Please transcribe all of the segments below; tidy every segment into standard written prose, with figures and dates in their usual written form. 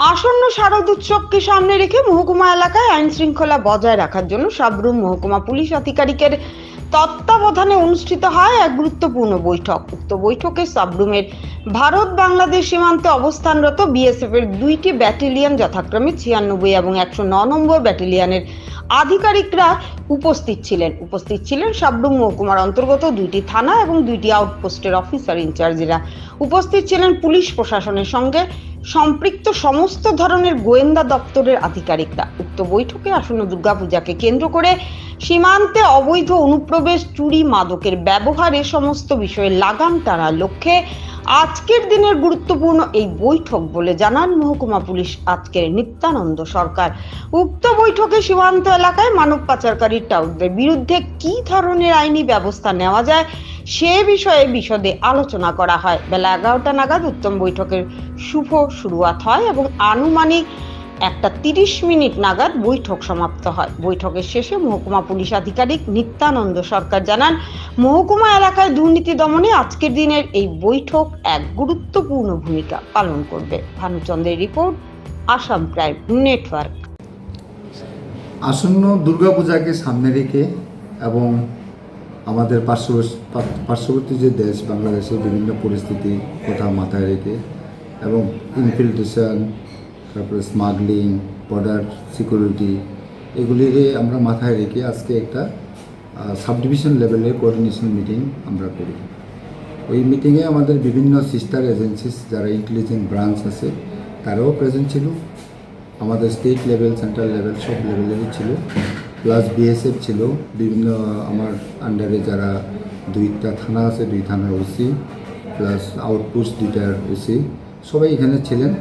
আসন্ন শারদ উৎসবকে সামনে রেখে মহকুমা এলাকায় আইন শৃঙ্খলা বজায় রাখার জন্য সাবরুম মহকুমা পুলিশ আধিকারিকের তত্ত্বাবধানে অনুষ্ঠিত হয় এক গুরুত্বপূর্ণ বৈঠক। উক্ত বৈঠকে সাবরুমের ভারত বাংলাদেশ সীমান্তে অবস্থানরত বিএসএফ এর দুইটি ব্যাটালিয়ন যথাক্রমে 96 এবং 109 নম্বর ব্যাটালিয়নের আধিকারিকরা উপস্থিত ছিলেন সাবরুম মহকুমার অন্তর্গত দুইটি থানা এবং দুইটি আউটপোস্টের অফিসার ইনচার্জেরা। উপস্থিত ছিলেন পুলিশ প্রশাসনের সঙ্গে সম্পৃক্ত সমস্ত ধরনের গোয়েন্দা দপ্তরের আধিকারিকরা। উক্ত বৈঠকে আসন্ন দুর্গাপূজাকে কেন্দ্র করে সীমান্তে অবৈধ অনুপ্রবেশ, চুরি, মাদকের ব্যবহার এ সমস্ত বিষয়ে লাগাম টানার লক্ষ্যে আজকের দিনের গুরুত্বপূর্ণ এই বৈঠক বলে জানান মহকুমা পুলিশ আজকের নিত্যানন্দ সরকার। উক্ত বৈঠকে সীমান্ত এলাকায় মানব পাচারকারী টাউটদের বিরুদ্ধে কি ধরনের আইনি ব্যবস্থা নেওয়া যায় সে বিষয়ে বিশদে আলোচনা করা হয়। বেলা 11টা নাগাদ উত্তম বৈঠকের শুভ শুরুয়াত হয় এবং আনুমানিক 1:30 নাগাদ বৈঠক সমাপ্ত হয়। বৈঠকের শেষে মহকুমা পুলিশ আধিকারিক নিত্যানন্দ সরকার জানান, মহকুমা এলাকায় দুর্নীতি দমনে আজকের দিনের এই বৈঠক এক গুরুত্বপূর্ণ ভূমিকা পালন করবে। ভানুচন্দ্রের রিপোর্ট, আসাম প্রাইম নেটওয়ার্ক। আসন্ন দুর্গাপূজাকে সামনে রেখে এবং আমাদের পার্শ্ববর্তী যে দেশ বাংলাদেশের বিভিন্ন পরিস্থিতি কথা মাথায় রেখে এবং ইনফিল্ট্রেশন, তারপরে স্মাগলিং, বর্ডার সিকিউরিটি, এগুলিকে আমরা মাথায় রেখে আজকে একটা সাব ডিভিশন লেভেলের কোঅর্ডিনেশন মিটিং আমরা করি। ওই মিটিংয়ে আমাদের বিভিন্ন সিস্টার এজেন্সিস যারা ইন্টেলিজেন্স ব্রাঞ্চ আছে তারাও প্রেজেন্ট ছিল, আমাদের স্টেট লেভেল, সেন্ট্রাল লেভেল সব লেভেলেরই ছিল, প্লাস বিএসএফ ছিল, বিভিন্ন আমার আন্ডারে যারা 2টা থানা আছে 2 থানার ওসি, প্লাস আউটপোস্ট 2টার ওসি, সবাই এখানে ছিলেন।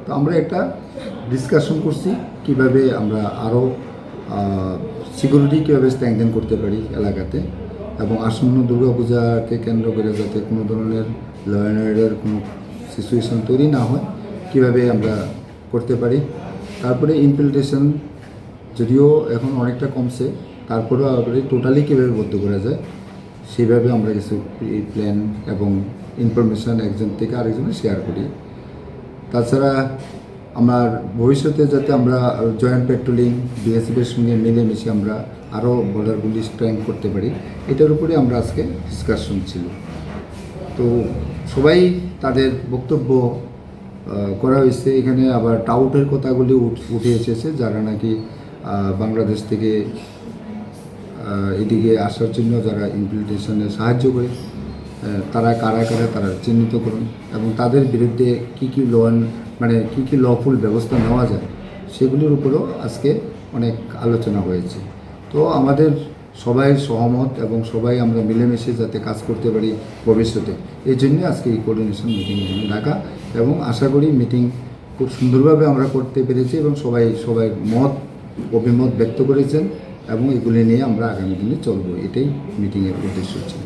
তো আমরা একটা ডিসকাশন করছি কীভাবে আমরা আরও সিকিউরিটি কীভাবে স্ট্রেংথেন করতে পারি এলাকাতে, এবং আসন্ন দুর্গাপূজাকে কেন্দ্র করে যাতে কোনো ধরনের ল অ্যান্ড অর্ডার কোনো সিচুয়েশন তৈরি না হয় কীভাবে আমরা করতে পারি। তারপরে ইনফিল্ট্রেশন যদিও এখন অনেকটা কমছে, তারপরেও আবার টোটালি কীভাবে বদ্ধ করা যায় সেইভাবে আমরা কিছু প্ল্যান এবং ইনফরমেশান একজন থেকে আরেকজনে শেয়ার করি। তাছাড়া আমার ভবিষ্যতে যাতে আমরা জয়েন্ট পেট্রোলিং বিএসএফের সঙ্গে মিলেমিশে আমরা আরও বর্ডারগুলি স্ট্রেংথ করতে পারি, এটার উপরে আমরা আজকে ডিসকাশন ছিল। তো সবাই তাদের বক্তব্য করা হয়েছে। এখানে আবার টাউটের কথাগুলি উঠে এসেছে, যারা নাকি বাংলাদেশ থেকে এদিকে আসার জন্য যারা ইনফিল্ট্রেশনে সাহায্য করে, তারা কারা তারা চিহ্নিত করুন এবং তাদের বিরুদ্ধে কী কী লফুল ব্যবস্থা নেওয়া যায় সেগুলির উপরেও আজকে অনেক আলোচনা হয়েছে। তো আমাদের সবাই সহমত এবং সবাই আমরা মিলেমিশে যাতে কাজ করতে পারি ভবিষ্যতে, এই জন্যে আজকে এই কোঅর্ডিনেশন মিটিং ডাকা, এবং আশা করি মিটিং খুব সুন্দরভাবে আমরা করতে পেরেছি এবং সবাই অভিমত ব্যক্ত করেছেন এবং এগুলি নিয়ে আমরা আগামী দিনে চলবো, এটাই মিটিংয়ের উদ্দেশ্য ছিল।